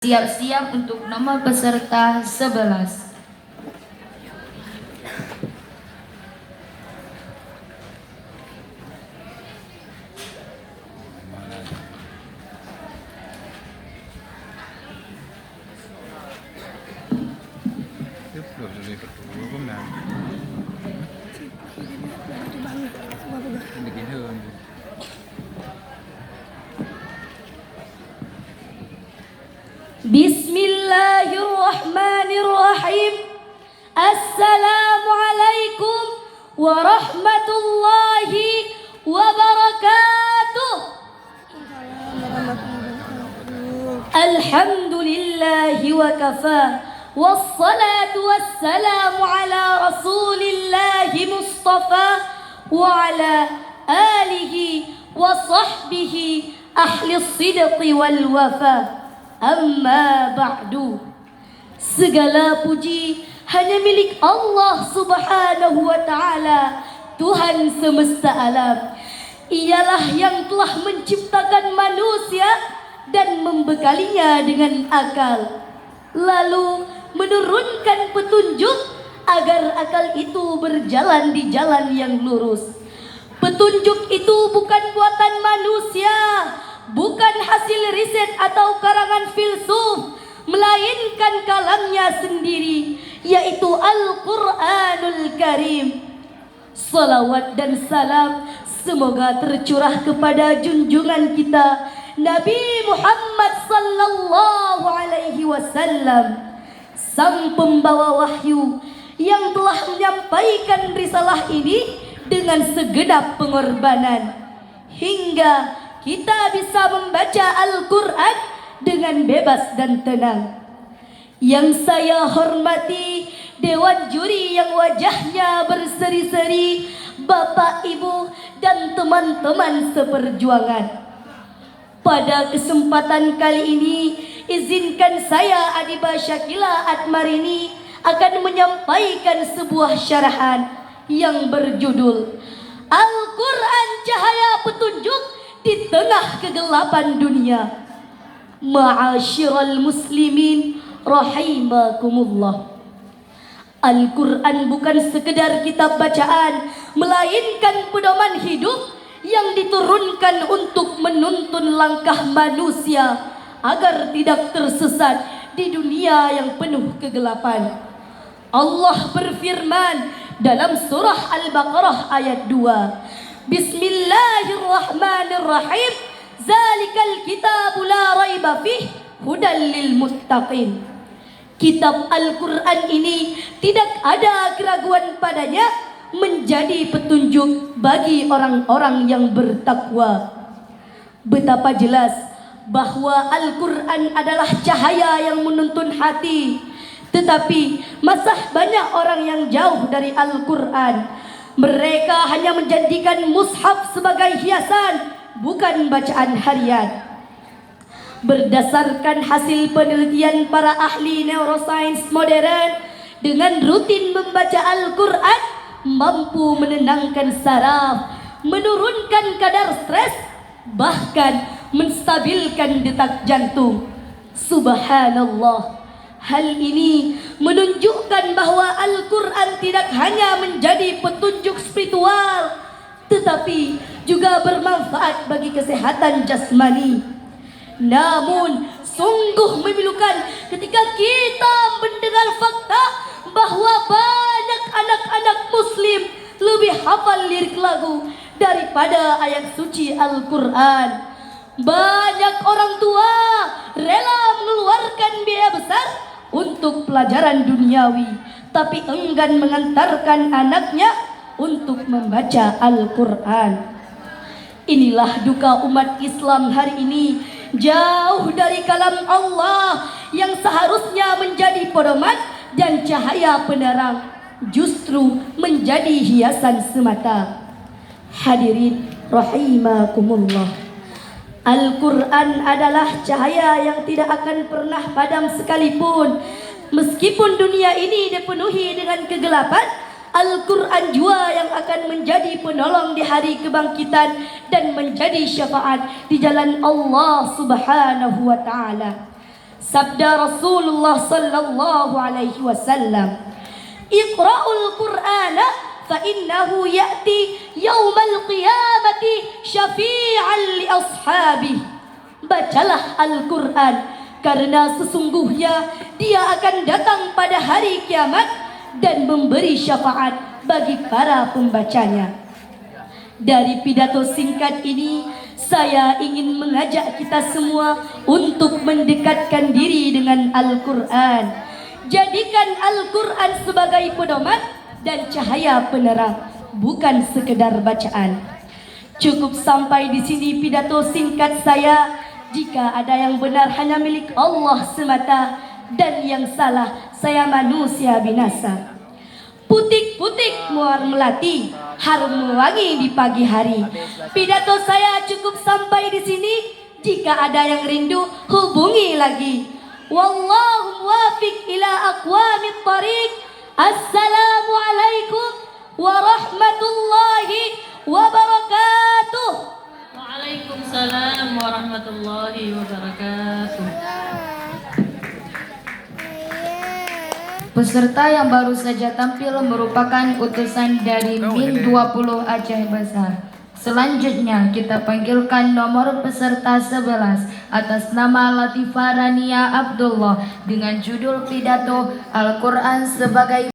Siap-siap untuk nomor peserta 11. Bismillahirrahmanirrahim. Assalamualaikum warahmatullahi wabarakatuh. Alhamdulillahi wa kafa, wassalatu wassalamu ala rasulillahi mustafa wa ala alihi wa sahbihi ahli sidqi wal wafa. Amma ba'du. Segala puji hanya milik Allah Subhanahu wa ta'ala, Tuhan semesta alam. Ialah yang telah menciptakan manusia dan membekalinya dengan akal, lalu menurunkan petunjuk agar akal itu berjalan di jalan yang lurus. Petunjuk itu bukan buatan manusia, bukan hasil riset atau karangan filsuf, melainkan kalamnya sendiri, yaitu Al-Quranul Karim. Salawat dan salam semoga tercurah kepada junjungan kita Nabi Muhammad sallallahu alaihi wasallam, sang pembawa wahyu yang telah menyampaikan risalah ini dengan segenap pengorbanan, hingga kita bisa membaca Al-Quran dengan bebas dan tenang. Yang saya hormati Dewan Juri yang wajahnya berseri-seri, Bapak, Ibu, dan teman-teman seperjuangan. Pada kesempatan kali ini, izinkan saya Adiba Syakila Atmarini akan menyampaikan sebuah syarahan yang berjudul Al-Quran Cahaya Petunjuk di Tengah Kegelapan Dunia. Ma'asyiral muslimin rahimakumullah. Al-Quran bukan sekedar kitab bacaan, melainkan pedoman hidup yang diturunkan untuk menuntun langkah manusia agar tidak tersesat di dunia yang penuh kegelapan. Allah berfirman dalam surah Al-Baqarah ayat 2, Bismillahirrahmanirrahim. Zalikal kitabu la raiba fih hudal lil muttaqin. Kitab Al-Quran ini tidak ada keraguan padanya, menjadi petunjuk bagi orang-orang yang bertakwa. Betapa jelas bahwa Al-Quran adalah cahaya yang menuntun hati, tetapi masih banyak orang yang jauh dari Al-Quran. Mereka hanya menjadikan mushaf sebagai hiasan, bukan bacaan harian. Berdasarkan hasil penelitian para ahli neuroscience modern, dengan rutin membaca Al-Quran mampu menenangkan saraf, menurunkan kadar stres, bahkan menstabilkan detak jantung. Subhanallah. Hal ini menunjukkan bahwa Al-Quran tidak hanya menjadi petunjuk spiritual, tetapi juga bermanfaat bagi kesehatan jasmani. Namun sungguh memilukan ketika kita mendengar fakta bahwa banyak anak-anak muslim lebih hafal lirik lagu daripada ayat suci Al-Quran. Banyak orang tua rela mengeluarkan biaya besar untuk pelajaran duniawi, tapi enggan mengantarkan anaknya untuk membaca Al-Quran. Inilah duka umat Islam hari ini, jauh dari kalam Allah yang seharusnya menjadi pedoman dan cahaya penerang, justru menjadi hiasan semata. Hadirin rahimakumullah, Al-Quran adalah cahaya yang tidak akan pernah padam sekalipun. Meskipun dunia ini dipenuhi dengan kegelapan, Al-Quran jua yang akan menjadi penolong di hari kebangkitan dan menjadi syafaat di jalan Allah Subhanahu wa ta'ala. Sabda Rasulullah sallallahu alaihi wasallam, "Iqra'ul Qur'ana fa innahu ya'ti yaumal qiyamati syafi'an li ashabihi." Bacalah Al-Quran, karena sesungguhnya dia akan datang pada hari kiamat dan memberi syafaat bagi para pembacanya. Dari pidato singkat ini, saya ingin mengajak kita semua untuk mendekatkan diri dengan Al-Quran. Jadikan Al-Quran sebagai pedoman dan cahaya penerang, bukan sekedar bacaan. Cukup sampai di sini pidato singkat saya. Jika ada yang benar hanya milik Allah semata, dan yang salah saya manusia binasa. Putik-putik muar melati, harum wangi di pagi hari. Pidato saya cukup sampai di sini. Jika ada yang rindu, hubungi lagi. Wallahu muwafiq ila aqwamit thariq. Assalamualaikum warahmatullahi wabarakatuh. Waalaikumsalam warahmatullahi wabarakatuh. Peserta yang baru saja tampil merupakan utusan dari Min 20 Aceh Besar. Selanjutnya kita panggilkan nomor peserta 11 atas nama Latifah Rania Abdullah dengan judul pidato Al-Quran sebagai